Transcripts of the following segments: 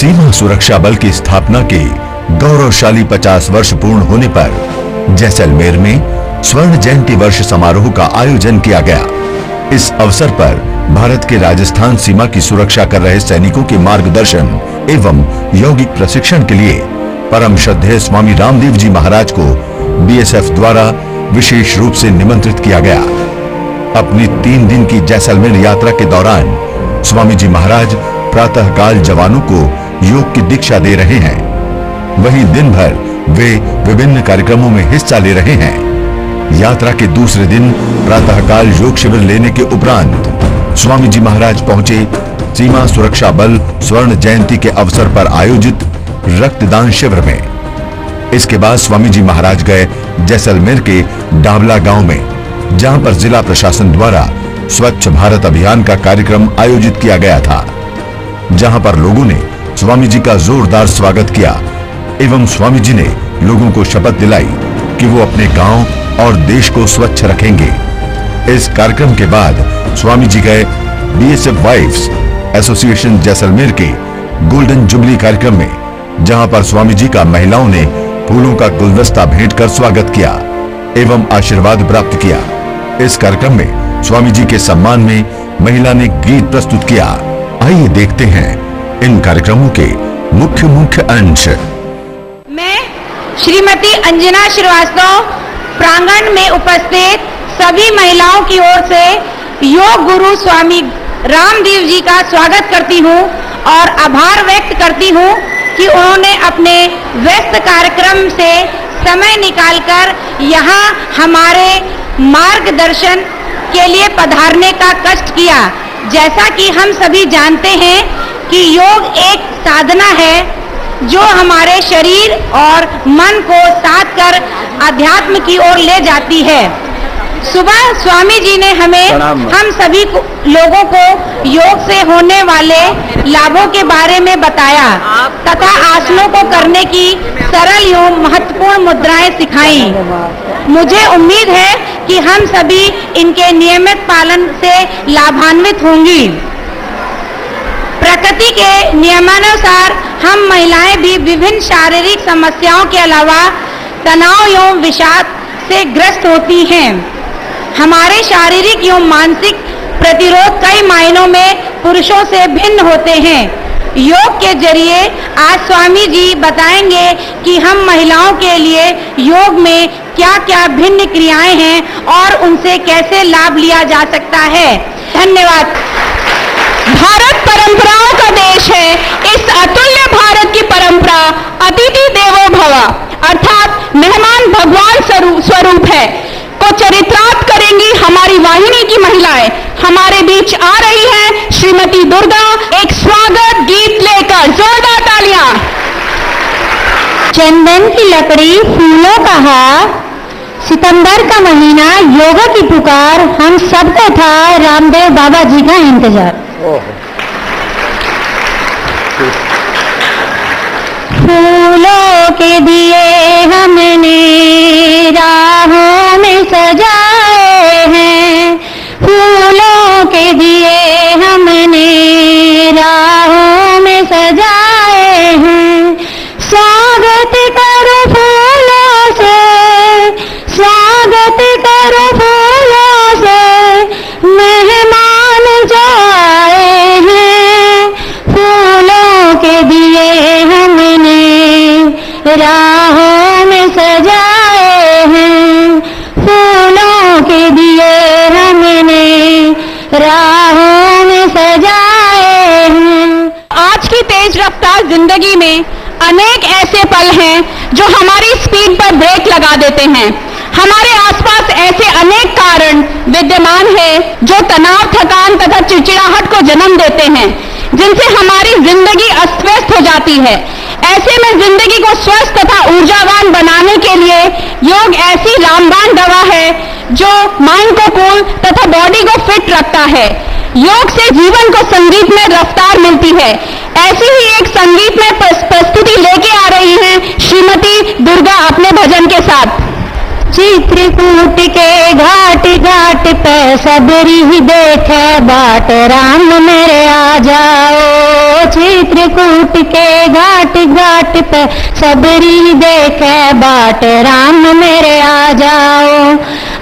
सीमा सुरक्षा बल की स्थापना के गौरवशाली 50 वर्ष पूर्ण होने पर जैसलमेर में स्वर्ण जयंती वर्ष समारोह का आयोजन किया गया। इस अवसर पर भारत के राजस्थान सीमा की सुरक्षा कर रहे सैनिकों के मार्गदर्शन एवं यौगिक प्रशिक्षण के लिए परम श्रद्धेय स्वामी रामदेव जी महाराज को बीएसएफ द्वारा विशेष रूप से निमंत्रित किया गया। अपनी 3 दिन की जैसलमेर यात्रा के दौरान स्वामी जी महाराज प्रातःकाल जवानों को योग की दीक्षा दे रहे हैं। वहीं दिन भर वे विभिन्न कार्यक्रमों में हिस्सा ले रहे हैं। यात्रा के दूसरे दिन प्रातःकाल योग शिविर लेने के उपरांत स्वामी जी महाराज पहुंचे सीमा सुरक्षा बल स्वर्ण जयंती के अवसर पर आयोजित रक्तदान शिविर में। इसके बाद स्वामी जी महाराज गए जैसलमेर के डाबला गांव में, जहां पर जिला प्रशासन द्वारा स्वच्छ भारत अभियान का कार्यक्रम आयोजित किया गया था, जहां पर लोगों ने स्वामी जी का जोरदार स्वागत किया एवं स्वामी जी ने लोगों को शपथ दिलाई कि वो अपने गांव और देश को स्वच्छ रखेंगे। इस कार्यक्रम के बाद स्वामी जी गए बीएसएफ वाइफ्स एसोसिएशन जैसलमेर के गोल्डन जुबली कार्यक्रम में, जहां पर स्वामी जी का महिलाओं ने फूलों का गुलदस्ता भेंट कर स्वागत किया एवं आशीर्वाद प्राप्त किया। इस कार्यक्रम में स्वामी जी के सम्मान में महिला ने गीत प्रस्तुत किया। आइए देखते हैं इन कार्यक्रमों के मुख्य अंश। मैं श्रीमती अंजना श्रीवास्तव प्रांगण में उपस्थित सभी महिलाओं की ओर से योग गुरु स्वामी रामदेव जी का स्वागत करती हूं और आभार व्यक्त करती हूं कि उन्होंने अपने व्यस्त कार्यक्रम से समय निकालकर यहाँ हमारे मार्गदर्शन के लिए पधारने का कष्ट किया। जैसा कि हम सभी जानते हैं कि योग एक साधना है जो हमारे शरीर और मन को साथ कर अध्यात्म की ओर ले जाती है। सुबह स्वामी जी ने हम सभी लोगों को योग से होने वाले लाभों के बारे में बताया तथा आसनों को करने की सरल एवं महत्वपूर्ण मुद्राएं सिखाई। मुझे उम्मीद है कि हम सभी इनके नियमित पालन से लाभान्वित होंगी। प्रकृति के नियमानुसार हम महिलाएं भी विभिन्न शारीरिक समस्याओं के अलावा तनाव एवं विषाद से ग्रस्त होती हैं। हमारे शारीरिक एवं मानसिक प्रतिरोध कई मायनों में पुरुषों से भिन्न होते हैं। योग के जरिए आज स्वामी जी बताएंगे कि हम महिलाओं के लिए योग में क्या क्या भिन्न क्रियाएं हैं और उनसे कैसे लाभ लिया जा सकता है। धन्यवाद। भारत परंपराओं का देश है। इस अतुल्य भारत की परंपरा अतिथि देवो भव अर्थात मेहमान भगवान स्वरूप है को चरितार्थ करेंगी हमारी वाहिनी की महिलाएं। हमारे बीच आ रही हैं श्रीमती दुर्गा एक स्वागत गीत लेकर। जोरदार तालियां। चंदन की लकड़ी फूलों का हार, सितंबर का महीना योगा की पुकार, हम सबको था रामदेव बाबा जी का इंतजार। फूलों के दिए हमने राहों में सजाए हैं, फूलों के दिए हमने राहों में सजाए हैं। स्वागत करो फूलों से, स्वागत करो फूलों से, मेहमान जो आए हैं। फूलों के दिए हमने राहों में सजाए हैं, फूलों के दिए हमने राहों में सजाए हैं। आज की तेज रफ्तार जिंदगी में अनेक ऐसे पल हैं जो हमारी स्पीड पर ब्रेक लगा देते हैं। हमारे आसपास ऐसे अनेक कारण विद्यमान हैं जो तनाव, थकान तथा चिड़चिड़ाहट को जन्म देते हैं, जिनसे हमारी जिंदगी अस्त व्यस्त हो जाती है। ऐसे में जिंदगी को स्वस्थ तथा ऊर्जावान बनाने के लिए योग ऐसी रामबाण दवा है जो माइंड को कूल तथा बॉडी को फिट रखता है। योग से जीवन को संगीत में रफ्तार मिलती है। ऐसी ही एक संगीत में प्रस्तुति लेके आ रही हैं श्रीमती दुर्गा अपने भजन के साथ। चित्रकूट के घाट घाट पे सबरी ही देखे बाट, राम मेरे आ जाओ चित्रकूट के घाट घाट पे सबरी देखे बाट, राम मेरे आ जाओ।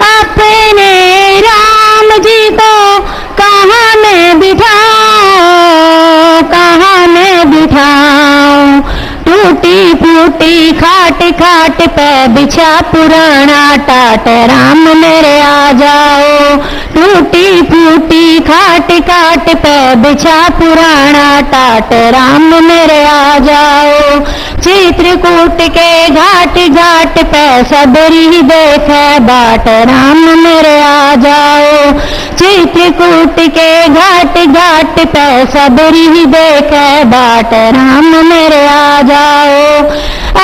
अपने राम जी को कहाँ मैं बिठाऊं, कहाँ मैं बिठाऊं, टूटी फूटी खाट खाट पे बिछा पुराना टाट, राम मेरे आ जाओ। टूटी फूटी खाट खाट पे बिछा पुराना टाट, राम मेरे आ जाओ। चित्रकूट के घाट घाट पे सबरी देखे बाट, राम मेरे आ जाओ। चित्रकूट के घाट घाट पे सबरी देखे बाट, राम मेरे आ जाओ।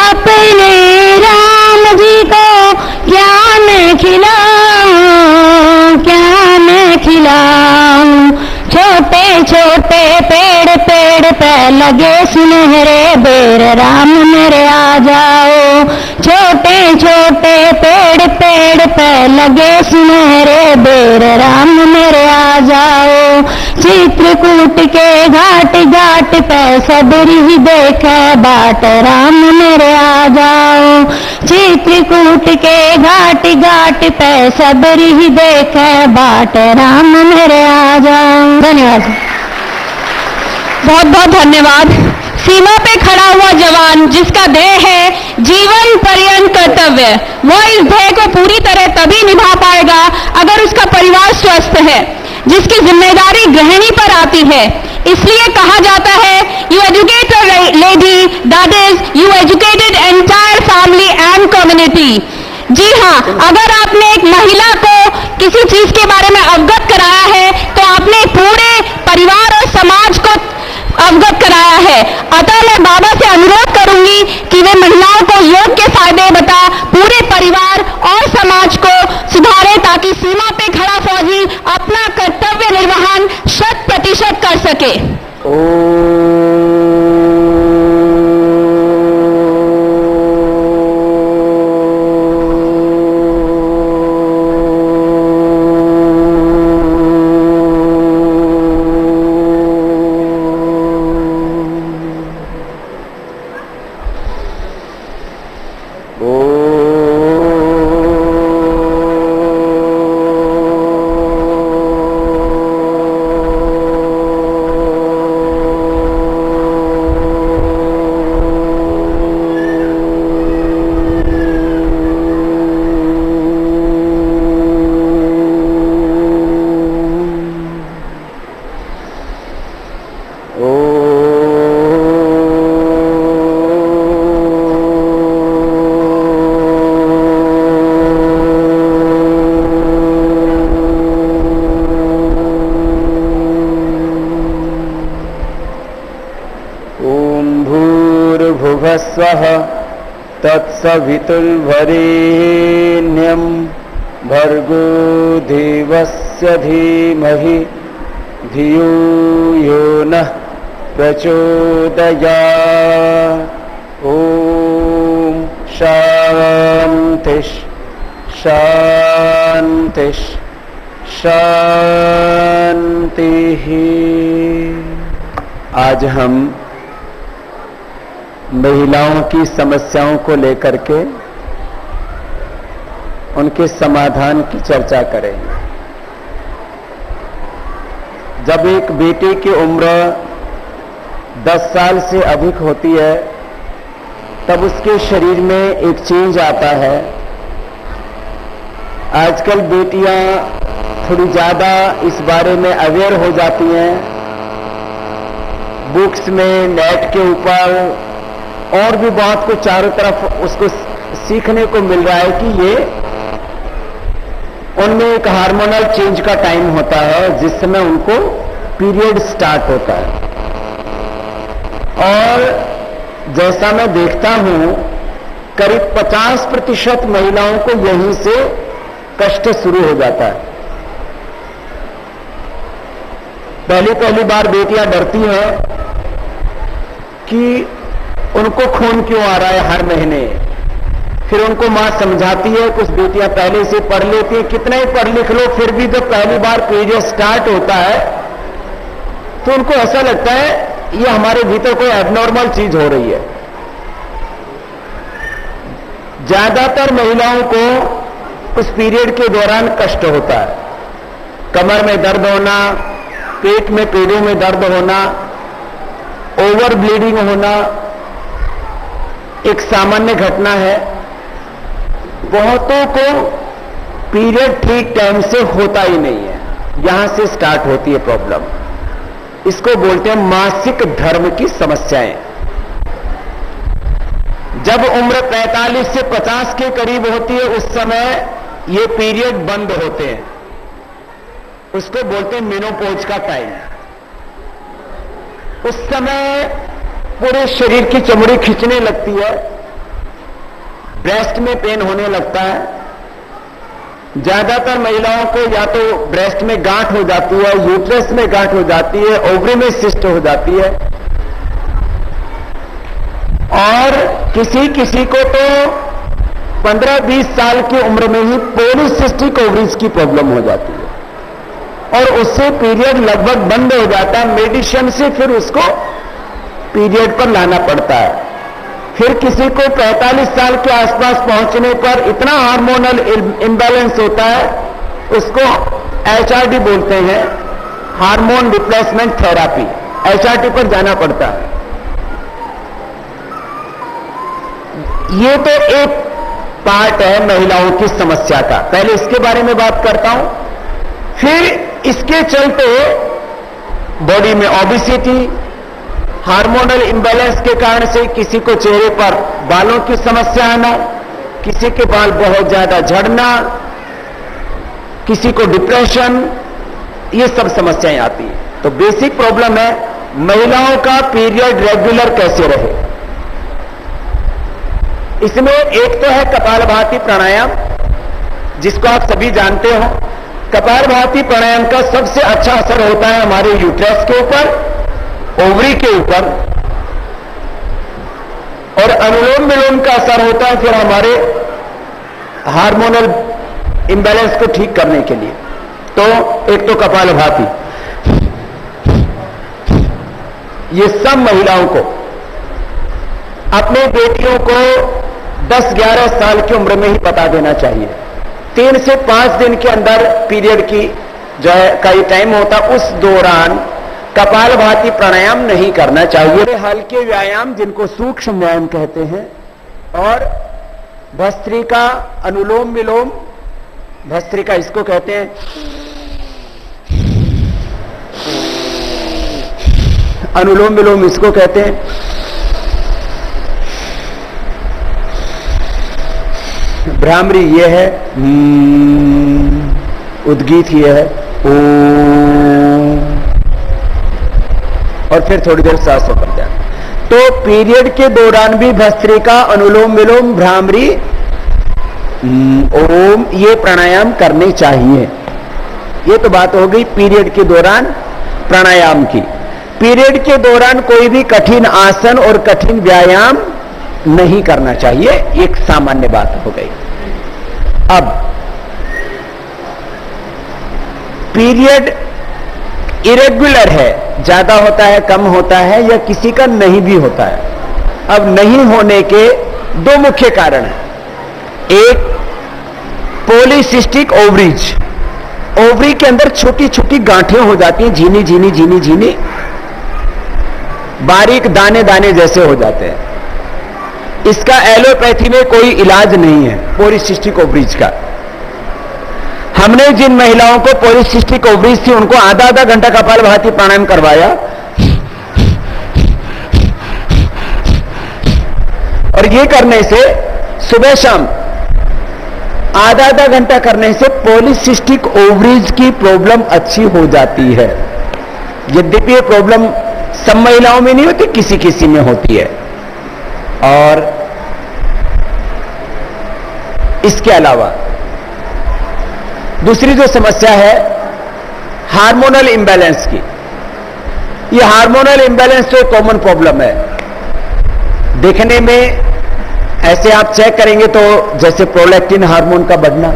अपने राम जी को क्या मैं खिलाऊं, क्या मैं खिलाऊं, छोटे छोटे पेड़ पेड़ पे लगे सुनहरे बेर, राम मेरे आ जाओ। छोटे छोटे पेड़ पेड़ पे लगे सुनहरे बेर, राम मेरे आ जाओ। चित्रकूट के घाट घाट पे सबरी देखे बाट, राम मेरे आ जाओ। चित्रकूट के घाट घाट पे सबरी देखे बाट, राम मेरे आ जाओ। धन्यवाद। बहुत बहुत धन्यवाद। सीमा पे खड़ा हुआ जवान जिसका ध्येय है जीवन पर्यंत कर्तव्य, वो इस ध्येय को पूरी तरह तभी निभा पाएगा अगर उसका परिवार स्वस्थ है, जिसकी जिम्मेदारी गृहिणी पर आती है। इसलिए कहा जाता है you educate a lady, that is you educated entire family and community. जी हाँ, अगर आपने एक महिला को किसी चीज के बारे में अवगत कराया है तो आपने पूरे परिवार और समाज को अवगत कराया है। अतः मैं बाबा से अनुरोध करूंगी कि वे महिलाओं को योग के फायदे बता पूरे परिवार और समाज को सुधारे, ताकि सीमा पे खड़ा फौजी अपना कर्तव्य निर्वहन 100% कर सके। स्वः तत्सवितुर्वरेण्यं भर्गो देवस्य धीमहि धियो यो नः प्रचोदयात्। ॐ शान्तिः शान्तिः शान्तिः। आज हम महिलाओं की समस्याओं को लेकर के उनके समाधान की चर्चा करेंगे। जब एक बेटे की उम्र 10 साल से अधिक होती है तब उसके शरीर में एक चेंज आता है। आजकल बेटियां थोड़ी ज्यादा इस बारे में अवेयर हो जाती हैं। बुक्स में, नेट के ऊपर और भी बहुत कुछ चारों तरफ उसको सीखने को मिल रहा है कि ये उनमें एक हार्मोनल चेंज का टाइम होता है जिस समय उनको पीरियड स्टार्ट होता है। और जैसा मैं देखता हूं करीब 50% महिलाओं को यहीं से कष्ट शुरू हो जाता है। पहली बार बेटियां डरती हैं कि उनको खून क्यों आ रहा है हर महीने। फिर उनको मां समझाती है, कुछ बेटियां पहले से पढ़ लेती हैं, कितना ही पढ़ लिख लो फिर भी जब पहली बार पीरियड स्टार्ट होता है तो उनको ऐसा लगता है ये हमारे भीतर कोई एबनॉर्मल चीज हो रही है। ज्यादातर महिलाओं को उस पीरियड के दौरान कष्ट होता है, कमर में दर्द होना, पेट में पेड़ों में दर्द होना, ओवर ब्लीडिंग होना एक सामान्य घटना है। बहुतों को पीरियड ठीक टाइम से होता ही नहीं है, यहां से स्टार्ट होती है प्रॉब्लम। इसको बोलते हैं मासिक धर्म की समस्याएं। जब उम्र 45 से 50 के करीब होती है उस समय ये पीरियड बंद होते हैं, उसको बोलते हैं मेनोपॉज का टाइम। उस समय पूरे शरीर की चमड़ी खींचने लगती है, ब्रेस्ट में पेन होने लगता है। ज्यादातर महिलाओं को या तो ब्रेस्ट में गांठ हो जाती है, यूट्रस में गांठ हो जाती है, ओवरी में सिस्ट हो जाती है, और किसी किसी को तो 15-20 साल की उम्र में ही पॉलीसिस्टिक ओवरीज की प्रॉब्लम हो जाती है और उससे पीरियड लगभग बंद हो जाता है। मेडिसिन से फिर उसको पीरियड पर लाना पड़ता है। फिर किसी को 45 साल के आसपास पहुंचने पर इतना हार्मोनल इम्बैलेंस होता है, उसको HRT बोलते हैं, हार्मोन रिप्लेसमेंट थेरापी, HRT पर जाना पड़ता है। ये तो एक पार्ट है महिलाओं की समस्या का, पहले इसके बारे में बात करता हूं। फिर इसके चलते बॉडी में ओबेसिटी, हार्मोनल इंबैलेंस के कारण से किसी को चेहरे पर बालों की समस्या आना, किसी के बाल बहुत ज्यादा झड़ना, किसी को डिप्रेशन, ये सब समस्याएं आती हैं। तो बेसिक प्रॉब्लम है महिलाओं का पीरियड रेगुलर कैसे रहे। इसमें एक तो है कपालभाति प्राणायाम, जिसको आप सभी जानते हो। कपालभाति प्राणायाम का सबसे अच्छा असर होता है हमारे यूट्रस के ऊपर, ओवरी के ऊपर, और अनुलोम विलोम का असर होता है फिर हमारे हार्मोनल इंबैलेंस को ठीक करने के लिए। तो एक तो कपालभाति, ये सब महिलाओं को अपने बेटियों को 10-11 साल की उम्र में ही बता देना चाहिए। 3 से 5 दिन के अंदर पीरियड की जो है कई टाइम होता, उस दौरान कपालभाति प्राणायाम नहीं करना चाहिए। हल्के व्यायाम जिनको सूक्ष्म व्यायाम कहते हैं, और भस्त्रिका, अनुलोम विलोम, भस्त्रिका इसको कहते हैं, अनुलोम विलोम इसको कहते हैं, भ्रामरी ये है, उद्गीत ये है, और फिर थोड़ी देर सांसों पर ध्यान। तो पीरियड के दौरान भी भस्त्रिका, अनुलोम विलोम, भ्रामरी, ओम, ये प्राणायाम करने चाहिए। ये तो बात हो गई पीरियड के दौरान प्राणायाम की। पीरियड के दौरान कोई भी कठिन आसन और कठिन व्यायाम नहीं करना चाहिए, एक सामान्य बात हो गई। अब पीरियड इरेगुलर है, ज्यादा होता है, कम होता है, या किसी का नहीं भी होता है। अब नहीं होने के दो मुख्य कारण हैं। एक पॉलीसिस्टिक ओवरीज, ओवरी के अंदर छोटी छोटी गांठें हो जाती हैं, झीनी झीनी झीनी झीनी, बारीक दाने दाने जैसे हो जाते हैं। इसका एलोपैथी में कोई इलाज नहीं है पॉलीसिस्टिक ओवरीज का। हमने जिन महिलाओं को पॉलीसिस्टिक ओवरीज थी उनको आधा घंटा कपालभाति प्राणायाम करवाया, और ये करने से सुबह शाम आधा घंटा करने से पॉलीसिस्टिक ओवरीज की प्रॉब्लम अच्छी हो जाती है। यद्यपि ये प्रॉब्लम सब महिलाओं में नहीं होती, किसी किसी में होती है। और इसके अलावा दूसरी जो समस्या है हार्मोनल इंबैलेंस की, ये हार्मोनल इंबैलेंस तो एक कॉमन प्रॉब्लम है। देखने में ऐसे आप चेक करेंगे तो जैसे प्रोलैक्टिन हार्मोन का बढ़ना,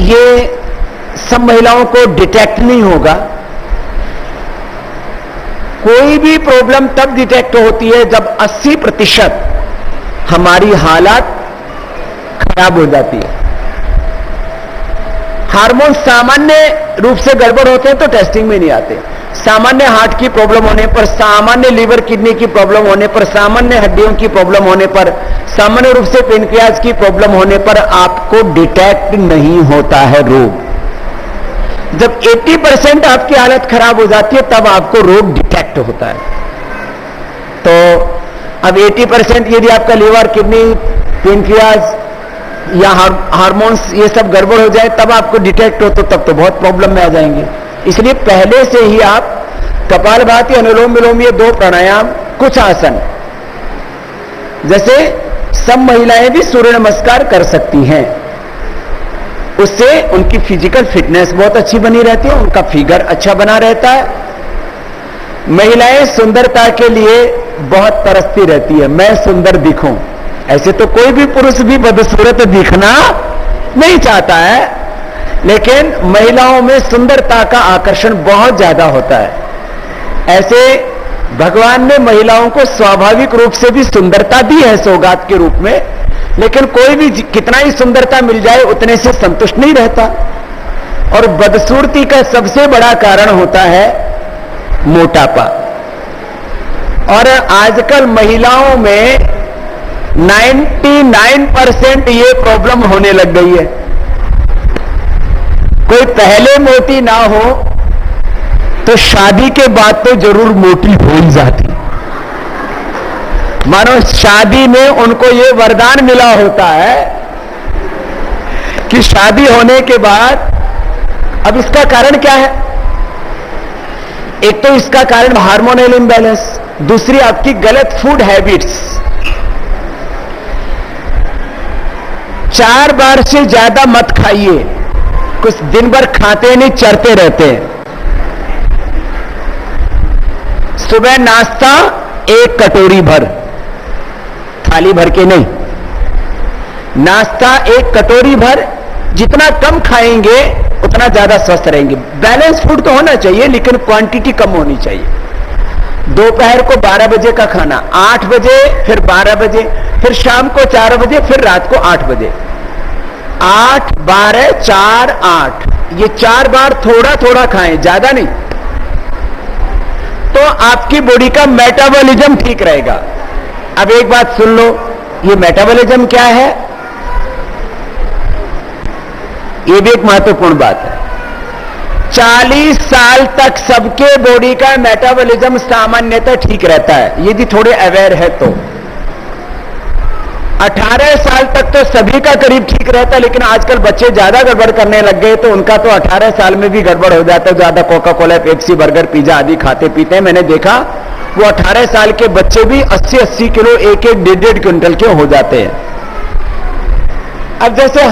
ये सब महिलाओं को डिटेक्ट नहीं होगा, कोई भी प्रॉब्लम तब डिटेक्ट होती है जब 80% हमारी हालत खराब हो जाती है। हार्मोन सामान्य रूप से गड़बड़ होते हैं तो टेस्टिंग में नहीं आते। सामान्य हार्ट की प्रॉब्लम होने पर, सामान्य लीवर किडनी की प्रॉब्लम होने पर, सामान्य हड्डियों की प्रॉब्लम होने पर, सामान्य रूप से पेनक्रियाज की प्रॉब्लम होने पर आपको डिटेक्ट नहीं होता है रोग। जब 80% आपकी हालत खराब हो जाती है तब आपको रोग डिटेक्ट होता है। तो अब 80% यदि आपका लीवर, किडनी, पेनक्रियाज या हार्मोन्स ये सब गड़बड़ हो जाए तब आपको डिटेक्ट हो, तो तब तो बहुत प्रॉब्लम में आ जाएंगे। इसलिए पहले से ही आप कपालभाति, अनुलोम विलोम, ये 2 प्राणायाम, कुछ आसन, जैसे सब महिलाएं भी सूर्य नमस्कार कर सकती हैं, उससे उनकी फिजिकल फिटनेस बहुत अच्छी बनी रहती है, उनका फिगर अच्छा बना रहता है। महिलाएं सुंदरता के लिए बहुत तरसती रहती है, मैं सुंदर दिखूं। ऐसे तो कोई भी पुरुष भी बदसूरत दिखना नहीं चाहता है, लेकिन महिलाओं में सुंदरता का आकर्षण बहुत ज्यादा होता है। ऐसे भगवान ने महिलाओं को स्वाभाविक रूप से भी सुंदरता दी है सौगात के रूप में, लेकिन कोई भी कितना ही सुंदरता मिल जाए उतने से संतुष्ट नहीं रहता। और बदसूरती का सबसे बड़ा कारण होता है मोटापा। और आजकल महिलाओं में 99% ये प्रॉब्लम होने लग गई है। कोई पहले मोटी ना हो तो शादी के बाद तो जरूर मोटी हो ही जाती। मानो शादी में उनको ये वरदान मिला होता है कि शादी होने के बाद, अब इसका कारण क्या है? एक तो इसका कारण हार्मोनल इम्बैलेंस, दूसरी आपकी गलत फूड हैबिट्स। 4 बार से ज्यादा मत खाइए, कुछ दिन भर खाते नहीं, चरते रहते हैं। सुबह नाश्ता 1 कटोरी भर, थाली भर के नहीं, नाश्ता 1 कटोरी भर। जितना कम खाएंगे उतना ज्यादा स्वस्थ रहेंगे। बैलेंस फूड तो होना चाहिए, लेकिन क्वांटिटी कम होनी चाहिए। दोपहर को 12 बजे का खाना, 8 बजे, फिर 12 बजे, फिर शाम को 4 बजे, फिर रात को 8 बजे। 8, 12, 4, 8, ये 4 बार थोड़ा थोड़ा खाएं, ज्यादा नहीं, तो आपकी बॉडी का मेटाबॉलिज्म ठीक रहेगा। अब एक बात सुन लो, ये मेटाबॉलिज्म क्या है? ये भी एक महत्वपूर्ण बात है। 40 साल तक सबके बॉडी का मेटाबॉलिज्म सामान्यतः ठीक रहता है, यदि थोड़े अवेयर है तो। 18 साल तक तो सभी का करीब ठीक रहता है, लेकिन आजकल बच्चे ज्यादा गड़बड़ करने लग गए तो उनका तो 18 साल में भी गड़बड़ हो जाता है। ज्यादा Coca Cola, Pepsi, burger, pizza आदि खाते पीते हैं। मैंने देखा वो 18 साल के बच्चे भी 80-80 किलो, 1-1, 1.5 क्विंटल के हो जाते हैं। अब जैसे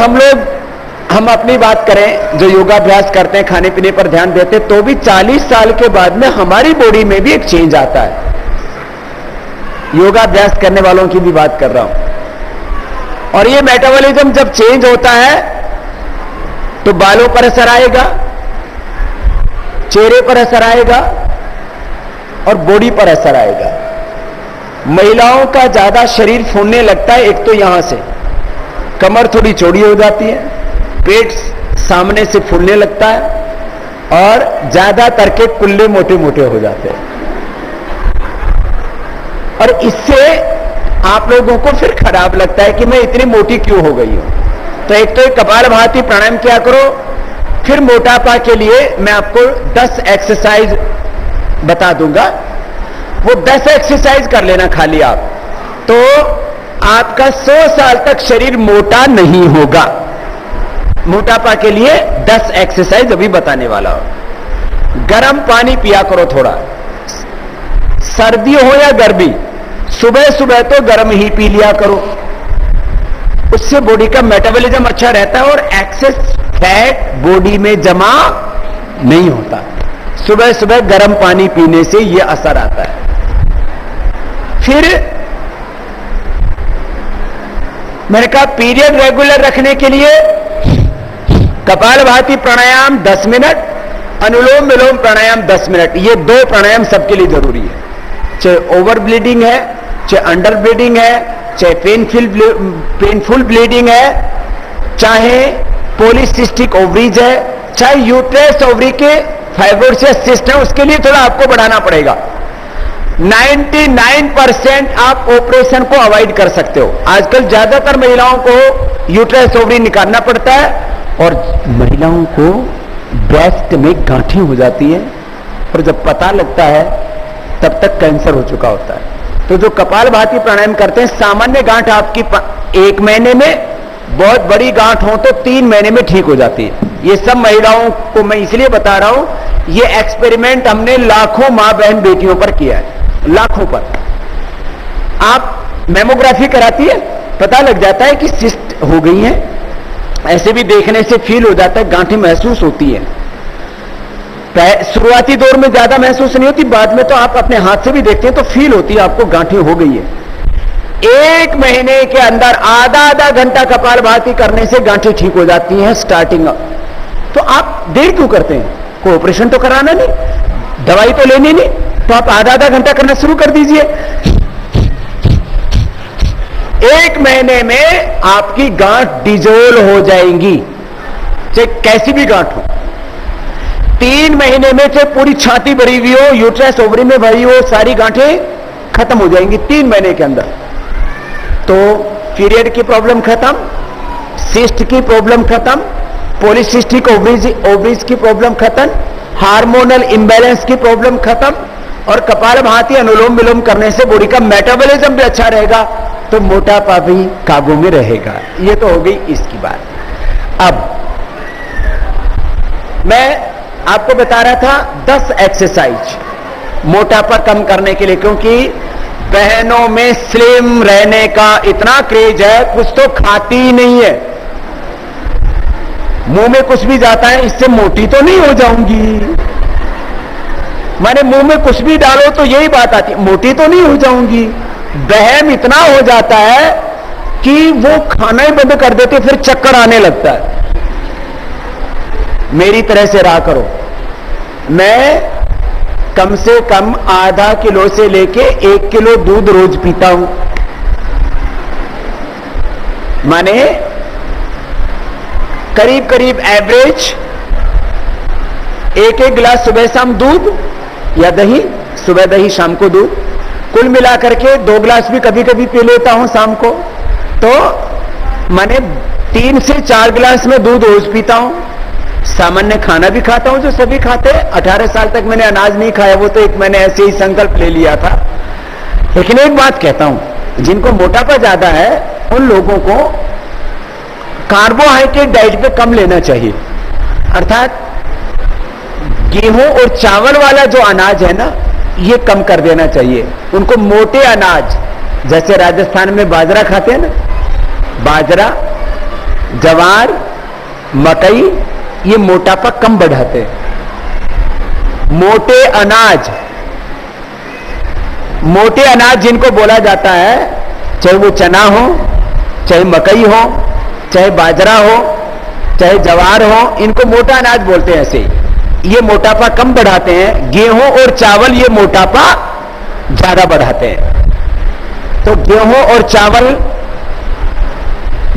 हम अपनी बात करें, जो योगाभ्यास करते हैं, खाने पीने पर ध्यान देते हैं, तो भी 40 साल के बाद में हमारी बॉडी में भी एक चेंज आता है। योगाभ्यास करने वालों की भी बात कर रहा हूं। और ये मेटाबॉलिज्म जब चेंज होता है तो बालों पर असर आएगा, चेहरे पर असर आएगा और बॉडी पर असर आएगा। महिलाओं का ज्यादा शरीर फूलने लगता है, एक तो यहां से कमर थोड़ी चौड़ी हो जाती है, पेट सामने से फूलने लगता है और ज्यादातर के कुल्ले मोटे मोटे हो जाते हैं। और इससे आप लोगों को फिर खराब लगता है कि मैं इतनी मोटी क्यों हो गई हूं। तो एक तो कपालभाति प्राणायाम किया करो। फिर मोटापा के लिए मैं आपको 10 एक्सरसाइज बता दूंगा, वो 10 एक्सरसाइज कर लेना खाली आप, तो आपका 100 साल तक शरीर मोटा नहीं होगा। मोटापा के लिए 10 एक्सरसाइज अभी बताने वाला हूं। गर्म पानी पिया करो थोड़ा, सर्दी हो या गर्मी, सुबह सुबह तो गर्म ही पी लिया करो, उससे बॉडी का मेटाबॉलिज्म अच्छा रहता है और एक्सेस फैट बॉडी में जमा नहीं होता। सुबह सुबह गर्म पानी पीने से यह असर आता है। फिर मैंने कहा पीरियड रेगुलर रखने के लिए कपालभाति प्राणायाम 10 मिनट अनुलोम विलोम प्राणायाम 10 मिनट। ये 2 प्राणायाम सबके लिए जरूरी है, चाहे ओवर ब्लीडिंग है, चाहे अंडर ब्लीडिंग है, चाहे पेनफुल ब्लीडिंग है, चाहे पॉलीसिस्टिक ओवरीज है, चाहे यूट्रस ओवरी के फाइब्रोसिस सिस्ट है, उसके लिए थोड़ा आपको बढ़ाना पड़ेगा। 99% आप ऑपरेशन को अवॉइड कर सकते हो। आजकल ज्यादातर महिलाओं को यूट्रस ओवरी निकालना पड़ता है और महिलाओं को ब्रेस्ट में गांठें हो जाती है और जब पता लगता है तब तक कैंसर हो चुका होता है। तो जो कपालभाति प्राणायाम करते हैं, सामान्य गांठ आपकी 1 महीने में, बहुत बड़ी गांठ हो तो 3 महीने में ठीक हो जाती है। ये सब महिलाओं को मैं इसलिए बता रहा हूं, ये एक्सपेरिमेंट हमने लाखों मां बहन बेटियों पर किया है, लाखों पर। आप मेमोग्राफी कराती है, पता लग जाता है कि सिस्ट हो गई है, ऐसे भी देखने से फील हो जाता है, गांठें महसूस होती है। शुरुआती दौर में ज्यादा महसूस नहीं होती, बाद में तो आप अपने हाथ से भी देखते हैं तो फील होती है आपको गांठें हो गई है। 1 महीने के अंदर आधा घंटा कपालभाति करने से गांठें ठीक हो जाती हैं स्टार्टिंग। तो आप देर क्यों करते हैं? कोई ऑपरेशन तो कराना नहीं, दवाई तो लेनी नहीं, तो आप आधा घंटा करना शुरू कर दीजिए। 1 महीने में आपकी गांठ डिजोल्व हो जाएंगी, चाहे कैसी भी गांठ हो। 3 महीने में चाहे पूरी छाती भरी हुई हो, यूट्रस ओवरी में भरी हो, सारी गांठें खत्म हो जाएंगी 3 महीने के अंदर। तो पीरियड की प्रॉब्लम खत्म, सिस्ट की प्रॉब्लम खत्म, पॉलीसिस्टिक ओवरीज की प्रॉब्लम खत्म, हार्मोनल इंबैलेंस की प्रॉब्लम खत्म, और कपालभाति अनुलोम विलोम करने से बॉडी का मेटाबॉलिज्म भी अच्छा रहेगा, तो मोटापा भी काबू में रहेगा। ये तो हो गई इसकी बात। अब मैं आपको बता रहा था 10 एक्सरसाइज मोटापा कम करने के लिए, क्योंकि बहनों में स्लिम रहने का इतना क्रेज है, कुछ तो खाती ही नहीं है। मुंह में कुछ भी जाता है, इससे मोटी तो नहीं हो जाऊंगी, माने मुंह में कुछ भी डालो तो यही बात आती, मोटी तो नहीं हो जाऊंगी। वहम इतना हो जाता है कि वो खाना ही बंद कर देते, फिर चक्कर आने लगता है। मेरी तरह से रहा करो। मैं कम से कम आधा किलो से लेके 1 किलो दूध रोज पीता हूं, माने करीब करीब एवरेज 1-1 गिलास सुबह शाम दूध या दही, सुबह दही शाम को दूध, कुल मिलाकर के 2 गिलास भी कभी कभी पी लेता हूं शाम को। तो माने 3 से 4 गिलास में दूध रोज पीता हूं। सामान्य खाना भी खाता हूं जो सभी खाते हैं। 18 साल तक मैंने अनाज नहीं खाया, वो तो एक मैंने ऐसे ही संकल्प ले लिया था। लेकिन एक बात कहता हूं, जिनको मोटापा ज्यादा है उन लोगों को कार्बोहाइड्रेट डाइट पे कम लेना चाहिए, अर्थात गेहूं और चावल वाला जो अनाज है ना, ये कम कर देना चाहिए। उनको मोटे अनाज, जैसे राजस्थान में बाजरा खाते हैं ना, बाजरा, जवार, मकई, ये मोटापा कम बढ़ाते हैं। मोटे अनाज जिनको बोला जाता है, चाहे वो चना हो, चाहे मकई हो, चाहे बाजरा हो, चाहे जवार हो, इनको मोटा अनाज बोलते हैं। ऐसे ये मोटापा कम बढ़ाते हैं। गेहूं और चावल ये मोटापा ज्यादा बढ़ाते हैं। तो गेहूं और चावल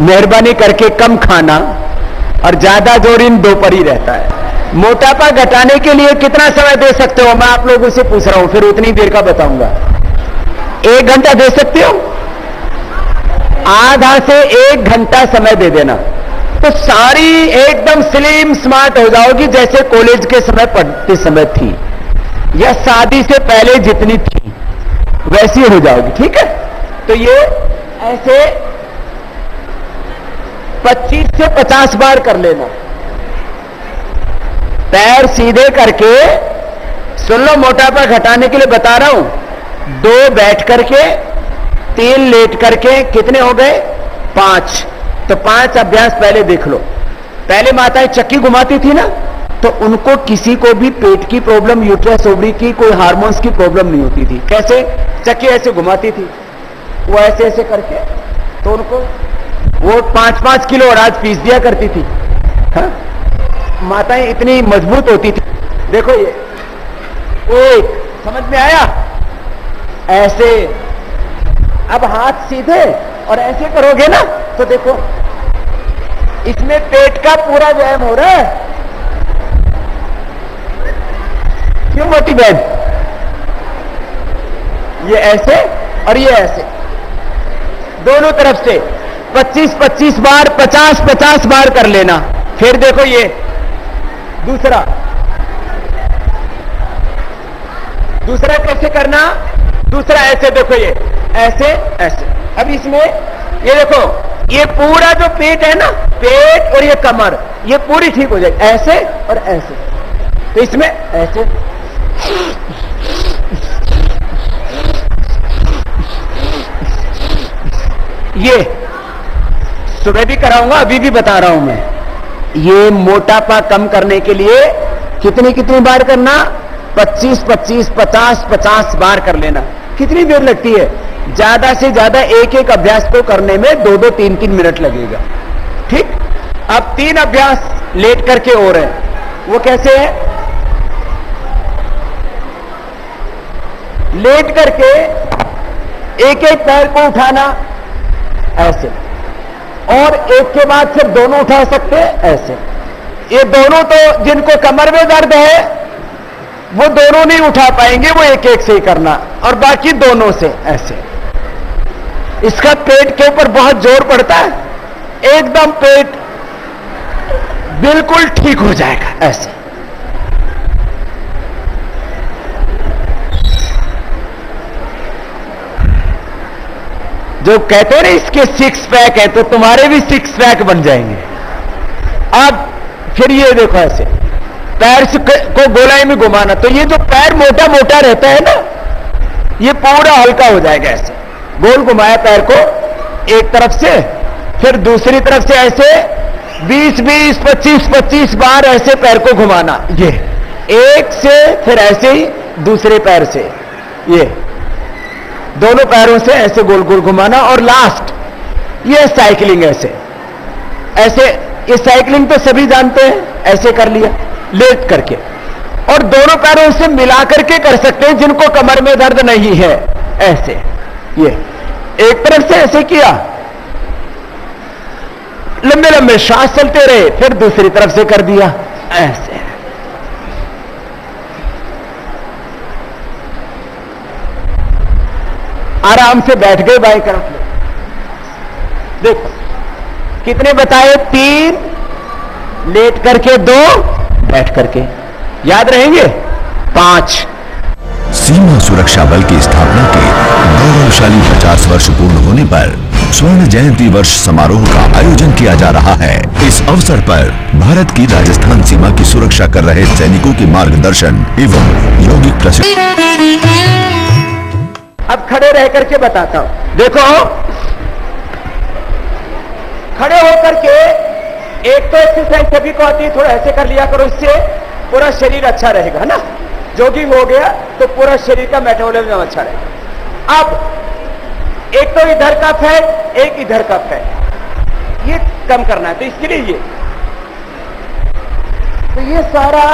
मेहरबानी करके कम खाना, और ज्यादा जोर इन 2 पर ही रहता है। मोटापा घटाने के लिए कितना समय दे सकते हो? मैं आप लोगों से पूछ रहा हूं, फिर उतनी देर का बताऊंगा। 1 घंटा दे सकते हो? आधा से 1 घंटा समय दे देना, तो सारी एकदम स्लिम स्मार्ट हो जाओगी, जैसे कॉलेज के समय पढ़ते समय थी, या शादी से पहले जितनी थी वैसी हो जाओगी। ठीक है? तो ये ऐसे 25 से 50 बार कर लेना। पैर सीधे करके, सुन लो, मोटापा घटाने के लिए बता रहा हूं। 2 बैठ करके, 3 लेट करके, कितने हो गए? 5। तो 5 अभ्यास पहले देख लो। पहले माताएं चक्की घुमाती थी ना, तो उनको किसी को भी पेट की प्रॉब्लम, यूट्रस ओवरी की, कोई हार्मोन्स की प्रॉब्लम नहीं होती थी। कैसे? चक्की ऐसे घुमाती थी, वो ऐसे ऐसे करके, तो उनको वो 5-5 किलो अनाज पीस दिया करती थी। हाँ? माताएं इतनी मजबूत होती थी। देखो ये एक, समझ में आया? ऐसे अब हाथ सीधे और ऐसे करोगे ना तो देखो इसमें पेट का पूरा व्यायाम हो रहा है। क्यों मोटी बहन? ये ऐसे और ये ऐसे, दोनों तरफ से 25-25 बार, 50-50 बार कर लेना। फिर देखो ये दूसरा कैसे करना? दूसरा ऐसे, देखो ये ऐसे ऐसे। अब इसमें ये देखो, ये पूरा जो पेट है ना, पेट और ये कमर, ये पूरी ठीक हो जाएगी, ऐसे और ऐसे। तो इसमें ऐसे, ये सुबह भी कराऊंगा, अभी भी बता रहा हूं मैं। ये मोटापा कम करने के लिए कितनी बार करना? 25-25, 50-50 बार कर लेना। कितनी देर लगती है? ज्यादा से ज्यादा एक अभ्यास को करने में 2-2, 3-3 मिनट लगेगा। ठीक? अब 3 अभ्यास लेट करके हो रहे हैं। वो कैसे है? लेट करके एक पैर को उठाना ऐसे, और एक के बाद फिर दोनों उठा सकते हैं ऐसे। ये दोनों तो जिनको कमर में दर्द है वो दोनों नहीं उठा पाएंगे, वो एक से ही करना, और बाकी दोनों से ऐसे। इसका पेट के ऊपर बहुत जोर पड़ता है, एकदम पेट बिल्कुल ठीक हो जाएगा ऐसे। जो कहते हैं ना इसके 6 पैक है, तो तुम्हारे भी 6 पैक बन जाएंगे। अब फिर ये देखो ऐसे पैर को गोलाई में घुमाना, तो ये जो पैर मोटा मोटा रहता है ना, ये पूरा हल्का हो जाएगा ऐसे। गोल घुमाया पैर को एक तरफ से, फिर दूसरी तरफ से ऐसे 20-20, 25-25 बार ऐसे पैर को घुमाना। ये एक से, फिर ऐसे ही दूसरे पैर से, ये दोनों पैरों से ऐसे गोल गोल घुमाना। और लास्ट ये साइकिलिंग ऐसे ऐसे। ये साइकिलिंग तो सभी जानते हैं, ऐसे कर लिया लेट करके, और दोनों पैरों से मिला करके कर सकते हैं जिनको कमर में दर्द नहीं है ऐसे। ये एक तरफ से ऐसे किया, लंबे लंबे श्वास चलते रहे, फिर दूसरी तरफ से कर दिया ऐसे। आराम से बैठ गए बाएं तरफ में। देखो कितने बताए? 3 लेट करके, 2 बैठ करके। याद रहेंगे? 5। सीमा सुरक्षा बल की स्थापना के गौरवशाली 50 वर्ष पूर्ण होने पर स्वर्ण जयंती वर्ष समारोह का आयोजन किया जा रहा है। इस अवसर पर भारत की राजस्थान सीमा की सुरक्षा कर रहे सैनिकों के मार्गदर्शन एवं यौगिक प्रशिक्षण। अब खड़े रह करके बताता हूं। देखो खड़े होकर के, एक तो एक्सरसाइज सभी को आती है, थोड़ा ऐसे कर लिया करो, इससे पूरा शरीर अच्छा रहेगा, है ना। जॉगिंग हो गया तो पूरा शरीर का मेटाबॉलिज्म अच्छा रहेगा। अब एक तो इधर का फैट, एक इधर का फैट, ये कम करना है, तो इसके लिए ये, तो ये सारा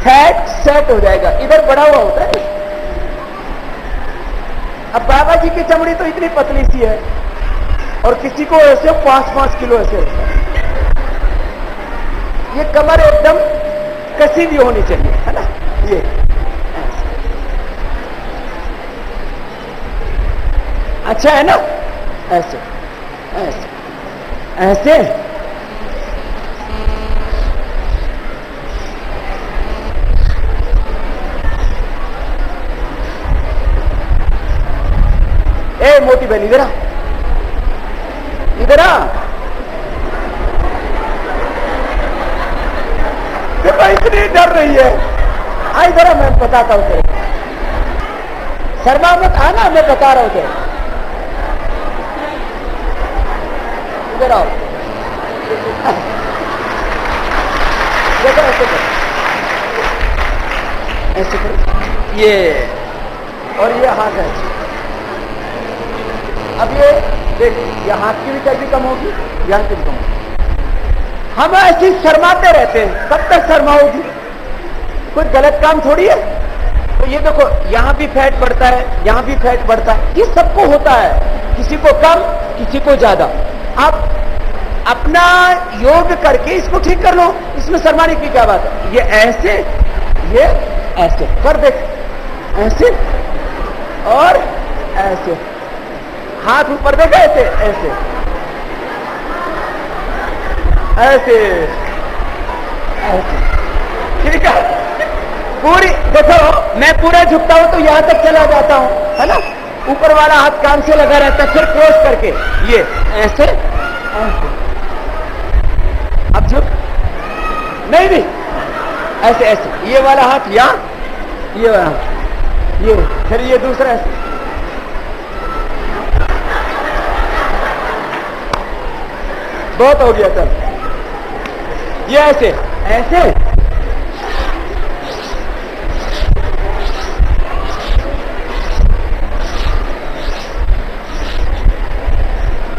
फैट सेट हो जाएगा। इधर बढ़ा हुआ होता है। अब बाबा जी की चमड़ी तो इतनी पतली सी है, और किसी को ऐसे 5-5 किलो ऐसे होता है। ये कमर एकदम कसी भी होनी चाहिए, है ना। ये अच्छा है ना, ऐसे ऐसे ऐसे। ए मोटी बहन इधर आ, इधर आ। देखो इतनी डर रही है, आ इधर आ, मैं बताता हूं तेरे। शर्मा मत आना, मैं बता रहा हूं तेरे। इधर आओ, देखो ऐसे करो, ऐसे करो, ये और ये हाथ है। अब ये देख, ये हाथ की भी चर्बी कम होगी, यहाँ की भी कम होगी। हम ऐसे शर्माते रहते हैं, कब तक शर्माओगी? कोई गलत काम थोड़ी है। तो ये देखो, यहां भी फैट बढ़ता है, यहां भी फैट बढ़ता है, ये सबको होता है, किसी को कम किसी को ज्यादा। आप अपना योग करके इसको ठीक कर लो, इसमें शर्माने की क्या बात है। ये ऐसे, ये ऐसे कर देख, ऐसे और ऐसे, हाथ ऊपर देखा, ऐसे ऐसे ऐसे ऐसे, ठीक है। पूरी देखो, मैं पूरा झुकता हूं तो यहां तक चला जाता हूं, है ना, ऊपर वाला हाथ कान से लगा रहता है, फिर क्रॉस करके ये ऐसे ऐसे, अब झुक नहीं भी ऐसे ऐसे, ये वाला हाथ यहां, ये वाला हाथ ये, फिर ये दूसरा ऐसे, बहुत हो गया। चल ये ऐसे ऐसे,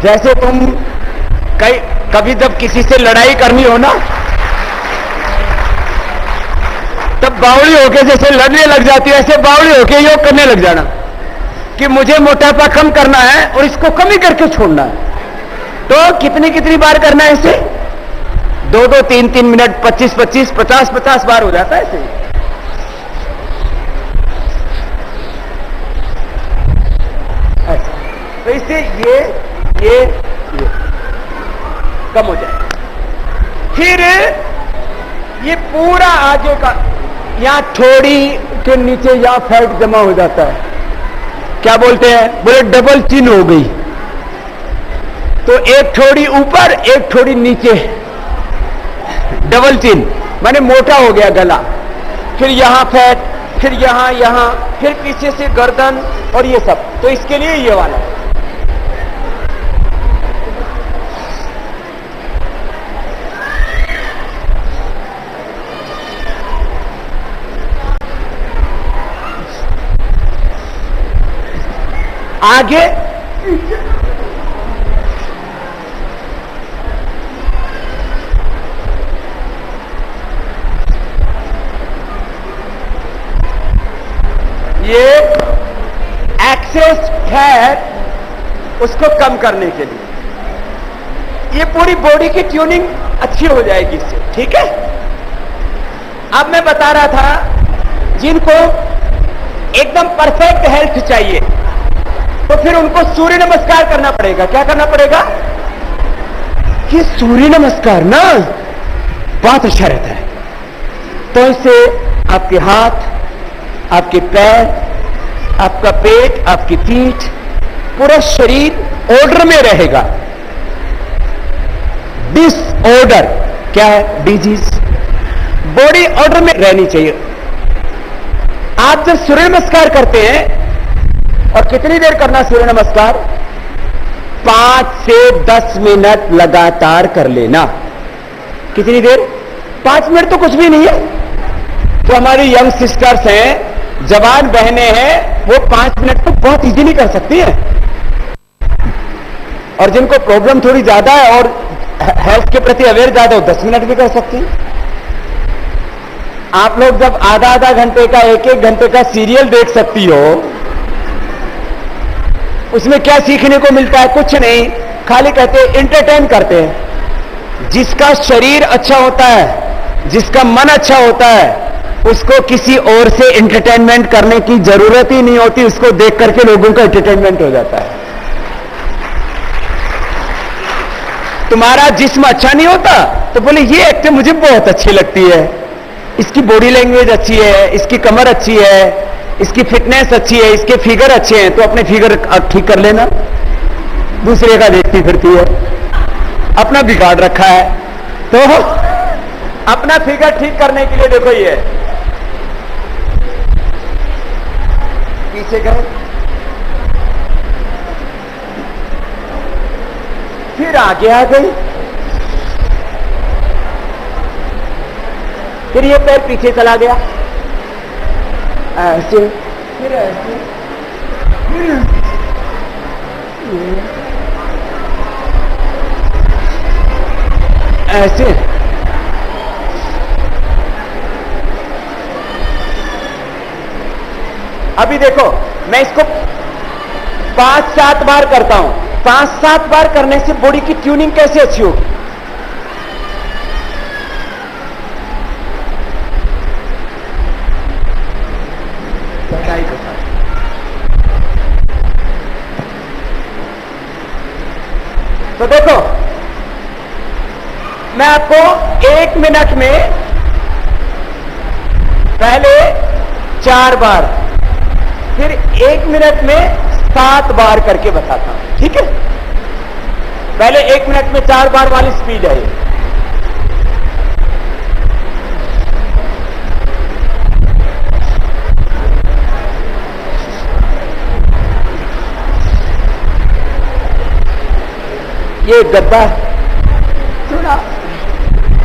जैसे तुम कभी जब किसी से लड़ाई करनी हो ना, तब बावड़ी होके जैसे लड़ने लग जाती है, ऐसे बावड़ी होके योग करने लग जाना कि मुझे मोटापा कम करना है और इसको कम ही करके छोड़ना है। तो कितनी कितनी बार करना है इसे? 2-2, 3-3 मिनट, 25-25, 50-50 बार हो जाता है ऐसे। तो इससे ये कम हो जाए। फिर ये पूरा आगे का, यहां थोड़ी के नीचे यहां फैट जमा हो जाता है, क्या बोलते हैं, बोले डबल चिन हो गई। तो एक थोड़ी ऊपर एक थोड़ी नीचे, डबल चिन माने मोटा हो गया गला। फिर यहां फैट, फिर यहां, फिर पीछे से गर्दन और ये सब। तो इसके लिए ये वाला आगे ये एक्सेस फैट उसको कम करने के लिए ये पूरी बॉडी की ट्यूनिंग अच्छी हो जाएगी इससे, ठीक है। अब मैं बता रहा था जिनको एकदम परफेक्ट हेल्थ चाहिए तो फिर उनको सूर्य नमस्कार करना पड़ेगा। क्या करना पड़ेगा? कि सूर्य नमस्कार ना बहुत अच्छा रहता है। तो इससे आपके हाथ, आपके पैर, आपका पेट, आपकी पीठ, पूरा शरीर ऑर्डर में रहेगा। डिसऑर्डर क्या है? डिजीज। बॉडी ऑर्डर में रहनी चाहिए। आप जब सूर्य नमस्कार करते हैं, और कितनी देर करना सूर्य नमस्कार? 5 से 10 मिनट लगातार कर लेना। कितनी देर? 5 मिनट तो कुछ भी नहीं है। जो हमारी यंग सिस्टर्स हैं, जवान बहनें हैं, वो 5 मिनट तो बहुत इजीली कर सकती हैं। और जिनको प्रॉब्लम थोड़ी ज्यादा है और हेल्थ के प्रति अवेयर ज्यादा हो, 10 मिनट भी कर सकती हैं। आप लोग जब आधा घंटे का, 1 घंटे का सीरियल देख सकती हो, उसमें क्या सीखने को मिलता है? कुछ नहीं, खाली कहते हैं एंटरटेन करते हैं। जिसका शरीर अच्छा होता है, जिसका मन अच्छा होता है, उसको किसी और से एंटरटेनमेंट करने की जरूरत ही नहीं होती। उसको देख करके लोगों का एंटरटेनमेंट हो जाता है। तुम्हारा जिस्म अच्छा नहीं होता तो बोले ये एक्टर मुझे बहुत अच्छी लगती है, इसकी बॉडी लैंग्वेज अच्छी है, इसकी कमर अच्छी है, इसकी फिटनेस अच्छी है, इसके फिगर अच्छे हैं, तो अपने फिगर ठीक कर लेना। दूसरे का देखती फिरती है, अपना बिगाड़ रखा है। तो अपना फिगर ठीक करने के लिए देखो, ये पीछे गए, फिर आगे आ गई, फिर ये पैर पीछे चला गया, ऐसे, फिर ऐसे, फिर ऐसे, अभी देखो, मैं इसको 5-7 बार करता हूं। 5-7 बार करने से बॉडी की ट्यूनिंग कैसे अच्छी होगी? तो देखो, मैं आपको 1 मिनट में पहले 4 बार, फिर 1 मिनट में 7 बार करके बताता हूं, ठीक है? पहले 1 मिनट में 4 बार वाली स्पीड है ये गद्दा थोड़ा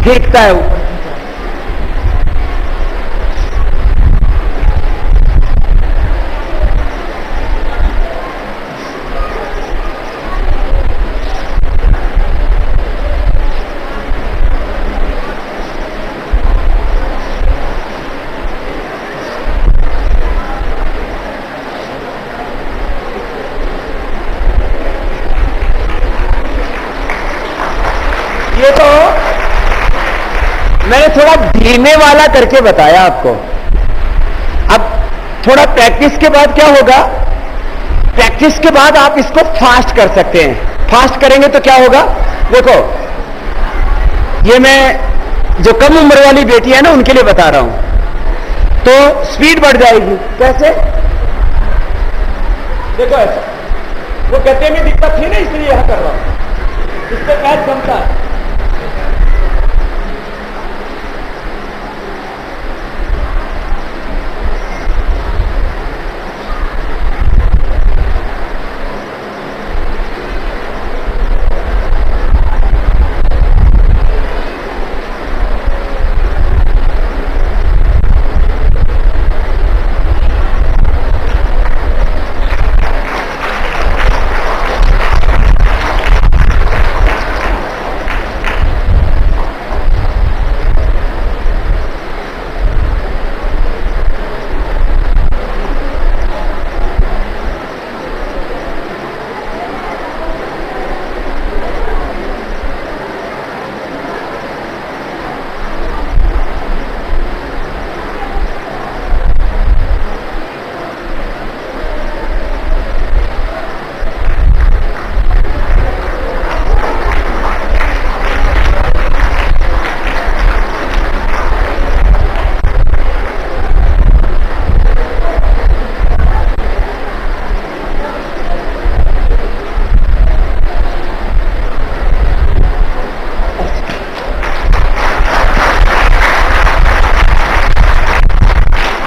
फेंकता है ऊपर। ये तो मैंने थोड़ा धीमे वाला करके बताया आपको। अब थोड़ा प्रैक्टिस के बाद क्या होगा? प्रैक्टिस के बाद आप इसको फास्ट कर सकते हैं। फास्ट करेंगे तो क्या होगा? देखो, ये मैं जो कम उम्र वाली बेटी है ना, उनके लिए बता रहा हूं। तो स्पीड बढ़ जाएगी। कैसे? देखो ऐसा, वो गद्दे में दिक्कत थी ना, इसलिए यह कर रहा हूं। इससे पैर जमता है।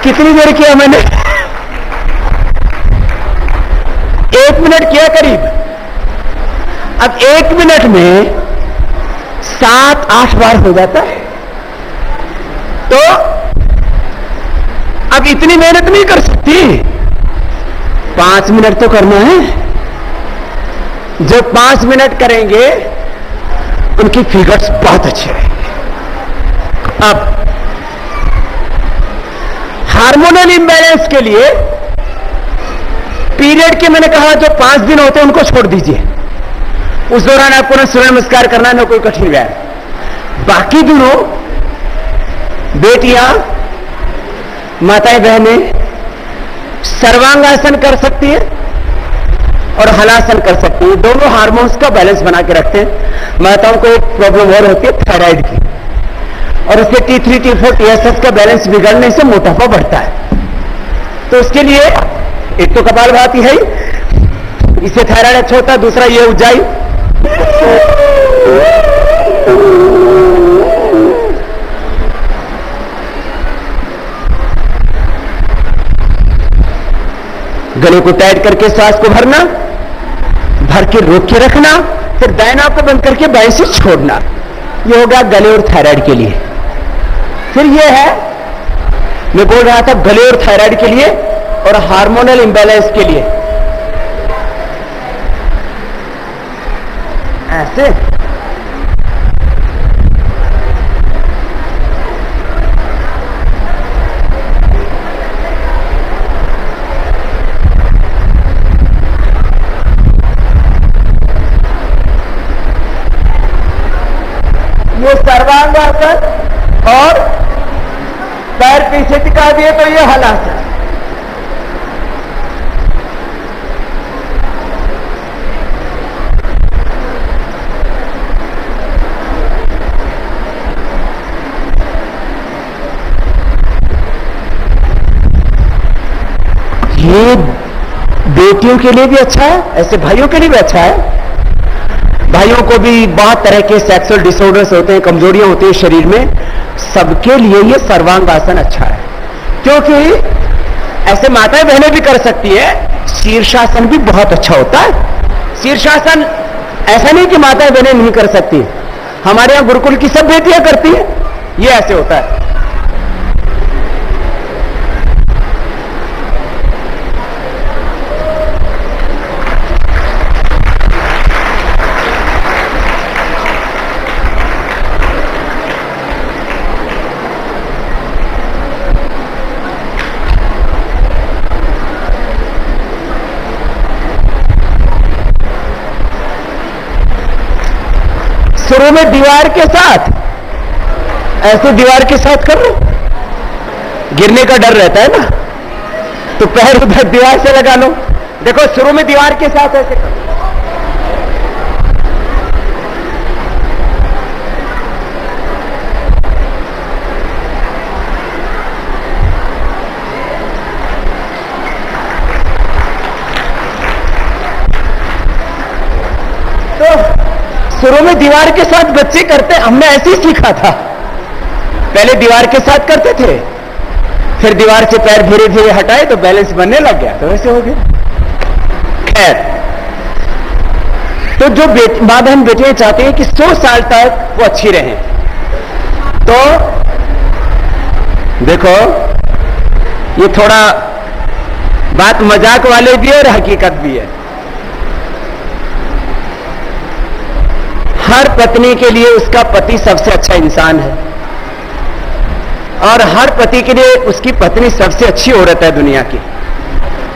कितनी देर किया मैंने? 1 मिनट किया करीब। अब 1 मिनट में 7-8 बार हो जाता है। तो अब इतनी मेहनत नहीं कर सकती। 5 मिनट तो करना है। जो 5 मिनट करेंगे उनकी फिगर्स बहुत अच्छे रहेंगे। अब हार्मोनल इम्बैलेंस के लिए पीरियड के मैंने कहा जो 5 दिन होते हैं उनको छोड़ दीजिए। उस दौरान आपको ना सूर्य नमस्कार करना ना कोई कठिन व्यायाम। बाकी दिनों बेटियां, माताएं, बहनें सर्वांगासन कर सकती है और हलासन कर सकती है। दोनों हार्मोन्स का बैलेंस बना के रखते हैं। माताओं को एक प्रॉब्लम और होती है थायराइड की, और उसके T3, T4, TSH का बैलेंस बिगड़ने से मोटापा बढ़ता है। तो उसके लिए एक तो कपालभाति है ही, इससे थायराइड अच्छा होता है। दूसरा ये ऊंचाई, गले को टाइट करके सांस को भरना, भर के रोक के रखना, फिर दाएं नाक को बंद करके बाएं से छोड़ना। ये हो गया गले और थायराइड के लिए। फिर ये है, मैं बोल रहा था गले और थायराइड के लिए और हार्मोनल इंबैलेंस के लिए। ऐसे ये सर्वांगासन, और पैर पीछे टिका दिए तो ये हलासन। ये बेटियों के लिए भी अच्छा है, ऐसे भाइयों के लिए भी अच्छा है। भाइयों को भी बहुत तरह के सेक्सुअल डिसऑर्डर्स होते हैं, कमजोरियां होती है शरीर में, सबके लिए ये सर्वांगासन अच्छा है। क्योंकि ऐसे माताएं बहनें भी कर सकती है। शीर्षासन भी बहुत अच्छा होता है। शीर्षासन ऐसा नहीं कि माताएं बहनें नहीं कर सकती, हमारे यहां गुरुकुल की सब बेटियां करती है। ये ऐसे होता है। शुरू में दीवार के साथ, ऐसे दीवार के साथ कर लो, गिरने का डर रहता है ना, तो पैर उधर दीवार से लगा लो। देखो शुरू में दीवार के साथ ऐसे कर लो। शुरू में दीवार के साथ बच्चे करते, हमने ऐसे ही सीखा था। पहले दीवार के साथ करते थे, फिर दीवार से पैर धीरे धीरे हटाए तो बैलेंस बनने लग गया, तो वैसे हो गया। खैर, तो जो मां बहन बेटियां चाहती हैं कि 100 साल तक वो अच्छी रहें, तो देखो ये थोड़ा बात मजाक वाले भी है और हकीकत भी है। हर पत्नी के लिए उसका पति सबसे अच्छा इंसान है, और हर पति के लिए उसकी पत्नी सबसे अच्छी औरत है दुनिया की,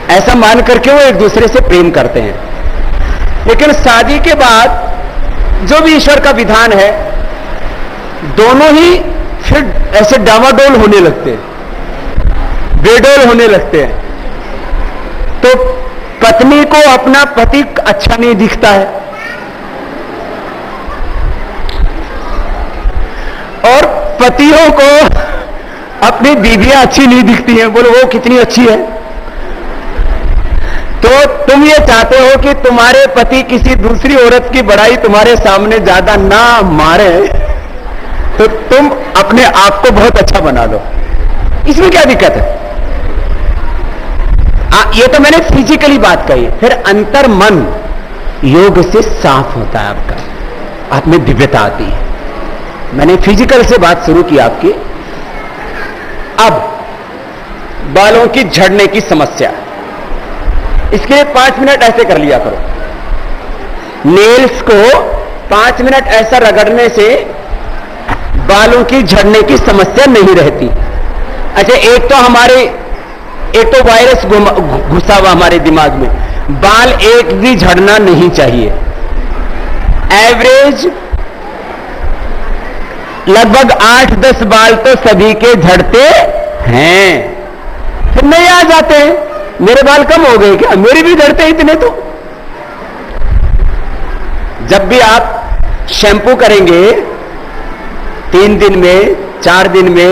ऐसा मान करके वो एक दूसरे से प्रेम करते हैं। लेकिन शादी के बाद जो भी ईश्वर का विधान है, दोनों ही फिर ऐसे डामाडोल होने लगते हैं, बेडोल होने लगते हैं। तो पत्नी को अपना पति अच्छा नहीं दिखता है, और पतियों को अपनी बीवियां अच्छी नहीं दिखती हैं। बोलो वो कितनी अच्छी है। तो तुम ये चाहते हो कि तुम्हारे पति किसी दूसरी औरत की बड़ाई तुम्हारे सामने ज्यादा ना मारे, तो तुम अपने आप को बहुत अच्छा बना लो। इसमें क्या दिक्कत है? ये तो मैंने फिजिकली बात कही। फिर अंतर मन योग से साफ होता है, आपका आप में दिव्यता आती है। मैंने फिजिकल से बात शुरू की आपकी। अब बालों की झड़ने की समस्या, इसके लिए 5 मिनट ऐसे कर लिया करो। नेल्स को 5 मिनट ऐसा रगड़ने से बालों की झड़ने की समस्या नहीं रहती। अच्छा, एक तो वायरस घुसा हुआ हमारे दिमाग में, बाल एक भी झड़ना नहीं चाहिए। एवरेज लगभग 8-10 बाल तो सभी के झड़ते हैं, फिर नहीं आ जाते हैं। मेरे बाल कम हो गए क्या? मेरे भी झड़ते हैं इतने। तो जब भी आप शैम्पू करेंगे 3 दिन में, 4 दिन में,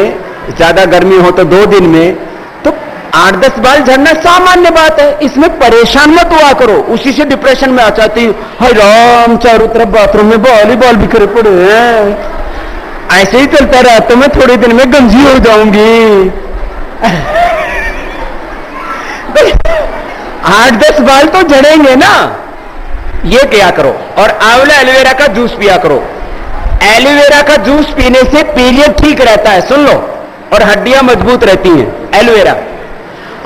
ज्यादा गर्मी हो तो 2 दिन में, तो 8-10 बाल झड़ना सामान्य बात है। इसमें परेशान मत हुआ करो, उसी से डिप्रेशन में आ जाती। हाय राम, चारों तरफ बाथरूम में बाल ही बाल बिखरे पड़े हैं, ऐसे ही चलता रहा तो मैं थोड़े दिन में गंजी हो जाऊंगी। 8-10 बाल तो झड़ेंगे ना। ये क्या करो, और आंवला एलोवेरा का जूस पिया करो। एलोवेरा का जूस पीने से पीरियड ठीक रहता है, सुन लो, और हड्डियां मजबूत रहती हैं। एलोवेरा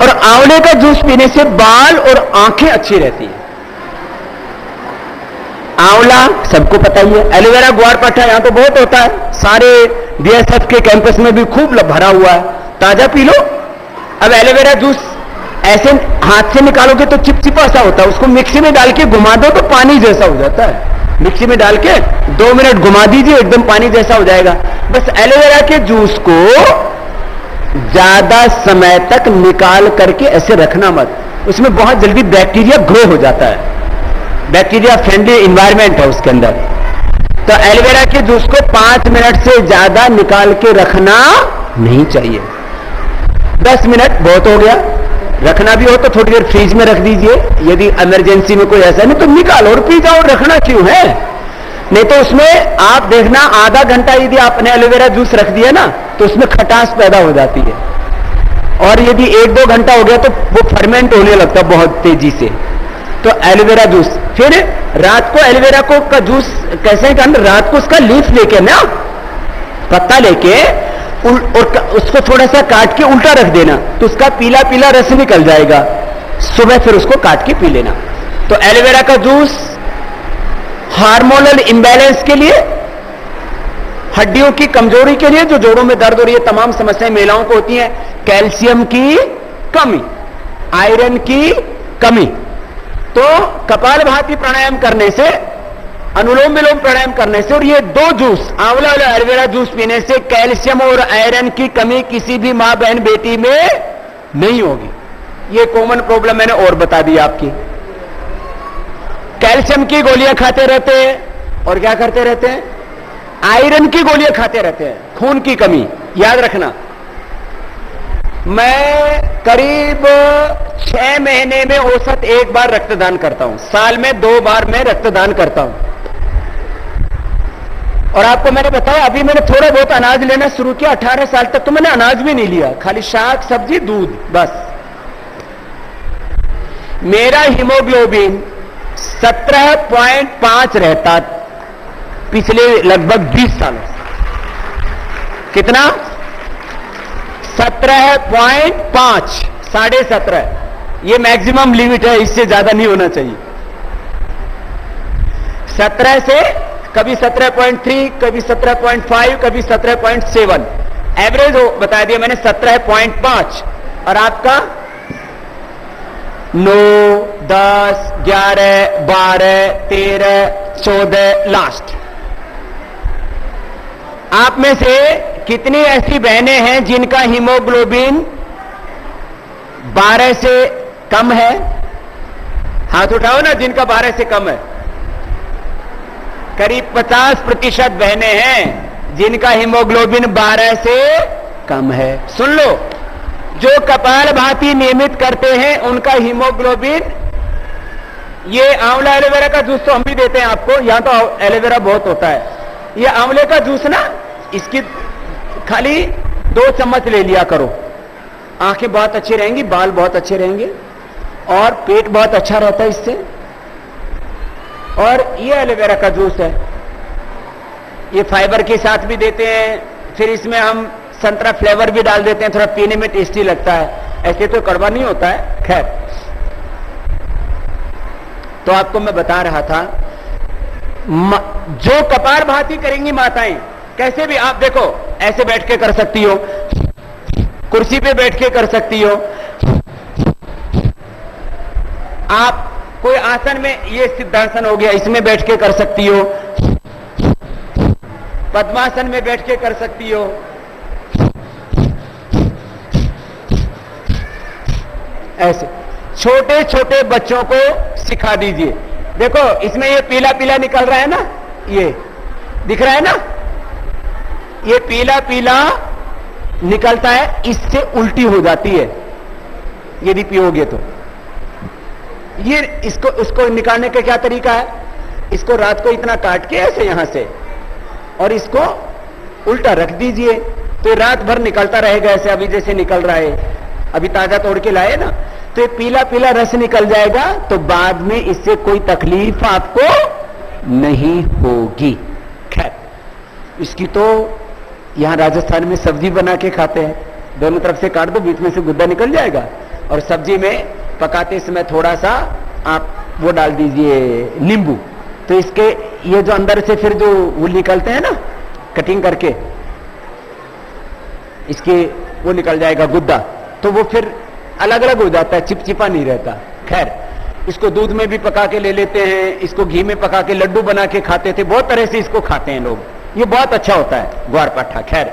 और आंवले का जूस पीने से बाल और आंखें अच्छी रहती हैं। आंवला सबको पता ही है, एलोवेरा ग्वारपाठा यहां तो बहुत होता है, सारे बीएसएफ के कैंपस में भी खूब भरा हुआ है, ताजा पी लो। अब एलोवेरा जूस ऐसे हाथ से निकालोगे तो चिपचिपा सा होता है, उसको मिक्सी में डाल के घुमा दो तो पानी जैसा हो जाता है। मिक्सी में डाल के 2 मिनट घुमा दीजिए, एकदम पानी जैसा हो जाएगा। बस एलोवेरा के जूस को ज्यादा समय तक निकाल करके ऐसे रखना मत, उसमें बहुत जल्दी बैक्टीरिया ग्रो हो जाता है, बैक्टीरिया फ्रेंडली इन्वायरमेंट है उसके अंदर। तो एलोवेरा के जूस को 5 मिनट से ज्यादा निकाल के रखना नहीं चाहिए। 10 मिनट बहुत हो गया, रखना भी हो तो थोड़ी देर फ्रीज में रख दीजिए, यदि इमरजेंसी में कोई ऐसा नहीं तो निकालो और पी जाओ, रखना क्यों है। नहीं तो उसमें आप देखना आधा घंटा यदि आपने एलोवेरा जूस रख दिया ना तो उसमें खटास पैदा हो जाती है, और यदि 1-2 घंटा हो गया तो वो फर्मेंट होने लगता है बहुत तेजी से। तो एलोवेरा जूस, फिर रात को एलोवेरा को का जूस कैसे करना, रात को उसका लीफ लेके ना, पत्ता लेके और उसको थोड़ा सा काट के उल्टा रख देना तो उसका पीला पीला रस निकल जाएगा, सुबह फिर उसको काट के पी लेना। तो एलोवेरा का जूस हार्मोनल इंबैलेंस के लिए, हड्डियों की कमजोरी के लिए, जो जोड़ों में दर्द हो रही है, तमाम समस्याएं महिलाओं को होती हैं, कैल्शियम की कमी, आयरन की कमी, तो कपालभाति प्राणायाम करने से, अनुलोम विलोम प्राणायाम करने से और ये 2 जूस आंवला और एलोवेरा जूस पीने से कैल्शियम और आयरन की कमी किसी भी मां बहन बेटी में नहीं होगी। ये कॉमन प्रॉब्लम मैंने और बता दी आपकी। कैल्शियम की गोलियां खाते रहते हैं और क्या करते रहते हैं, आयरन की गोलियां खाते रहते हैं, खून की कमी। याद रखना, मैं करीब 6 महीने में औसत 1 बार रक्तदान करता हूं, साल में 2 बार मैं रक्तदान करता हूं। और आपको मैंने बताया अभी मैंने थोड़ा बहुत अनाज लेना शुरू किया, 18 साल तक तो मैंने अनाज भी नहीं लिया, खाली शाक सब्जी दूध बस। मेरा हीमोग्लोबिन 17.5 रहता पिछले लगभग 20 सालों से। कितना? 17.5, 17.5, ये मैक्सिमम लिमिट है, इससे ज्यादा नहीं होना चाहिए। 17 से कभी 17.3, कभी 17.5, कभी 17.7, एवरेज हो बता दिया मैंने 17.5। और आपका 9, 10, 11, 12, 13, 14 लास्ट। आप में से कितनी ऐसी बहनें हैं जिनका हीमोग्लोबिन 12 से कम है? हाथ उठाओ ना जिनका 12 से कम है। करीब 50% बहनें हैं जिनका हीमोग्लोबिन 12 से कम है। सुन लो, जो कपालभाति नियमित करते हैं उनका हीमोग्लोबिन, ये आंवला एलोवेरा का जूस तो हम भी देते हैं आपको, यहां तो एलोवेरा बहुत होता है, ये आंवले का जूस ना, इसकी खाली 2 चम्मच ले लिया करो, आंखें बहुत अच्छी रहेंगी, बाल बहुत अच्छे रहेंगे और पेट बहुत अच्छा रहता है इससे। और ये एलोवेरा का जूस है, ये फाइबर के साथ भी देते हैं, फिर इसमें हम संतरा फ्लेवर भी डाल देते हैं, थोड़ा पीने में टेस्टी लगता है, ऐसे तो कड़वा नहीं होता है। खैर, तो आपको मैं बता रहा था, जो कपालभाति करेंगी माताएं, कैसे भी आप देखो, ऐसे बैठ के कर सकती हो, कुर्सी पे बैठ के कर सकती हो, आप कोई आसन में, ये सिद्धासन हो गया, इसमें बैठ के कर सकती हो, पद्मासन में बैठ के कर सकती हो, ऐसे छोटे छोटे बच्चों को सिखा दीजिए। देखो इसमें ये पीला पीला निकल रहा है ना, ये दिख रहा है ना, ये पीला पीला निकलता है, इससे उल्टी हो जाती है यदि पियोगे तो। ये इसको उसको निकालने का क्या तरीका है, इसको रात को इतना काट के ऐसे यहां से और इसको उल्टा रख दीजिए, तो रात भर निकलता रहेगा ऐसे, अभी जैसे निकल रहा है, अभी ताजा तोड़ के लाए ना, तो ये पीला पीला रस निकल जाएगा, तो बाद में इससे कोई तकलीफ आपको नहीं होगी। खैर, इसकी तो यहां राजस्थान में सब्जी बना के खाते हैं, दोनों तरफ से काट दो, बीच में से गुद्दा निकल जाएगा, और सब्जी में पकाते समय थोड़ा सा आप वो डाल दीजिए नींबू, तो इसके ये जो अंदर से फिर जो वो निकलते हैं ना कटिंग करके, इसके वो निकल जाएगा गुद्दा, तो वो फिर अलग अलग हो जाता है, चिपचिपा नहीं रहता। खैर, इसको दूध में भी पका के ले लेते हैं, इसको घी में पका के लड्डू बना के खाते थे, बहुत तरह से इसको खाते हैं लोग। ये बहुत अच्छा होता है ग्वार पाठा। खैर,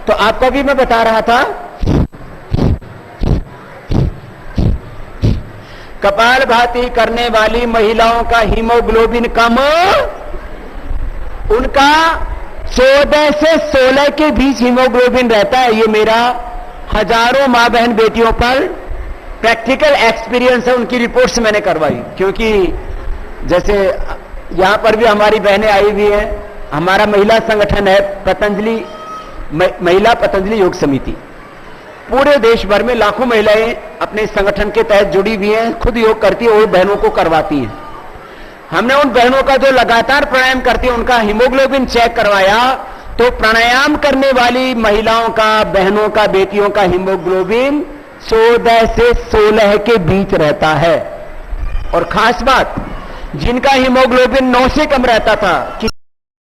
तो आपको भी मैं बता रहा था, कपालभाति करने वाली महिलाओं का हीमोग्लोबिन कम, उनका 14 से 16 के बीच हीमोग्लोबिन रहता है। ये मेरा हजारों मां बहन बेटियों पर प्रैक्टिकल एक्सपीरियंस है, उनकी रिपोर्ट्स मैंने करवाई। क्योंकि जैसे यहां पर भी हमारी बहनें आई हुई हैं, हमारा महिला संगठन है पतंजलि, महिला पतंजलि योग समिति। पूरे देश भर में लाखों महिलाएं अपने संगठन के तहत जुड़ी हुई हैं, खुद योग करती है और बहनों को करवाती हैं। हमने उन बहनों का जो लगातार प्राणायाम करती है उनका हीमोग्लोबिन चेक करवाया, तो प्राणायाम करने वाली महिलाओं का, बहनों का, बेटियों का हीमोग्लोबिन 14 से 16 के बीच रहता है। और खास बात, जिनका हीमोग्लोबिन 9 से कम रहता था कि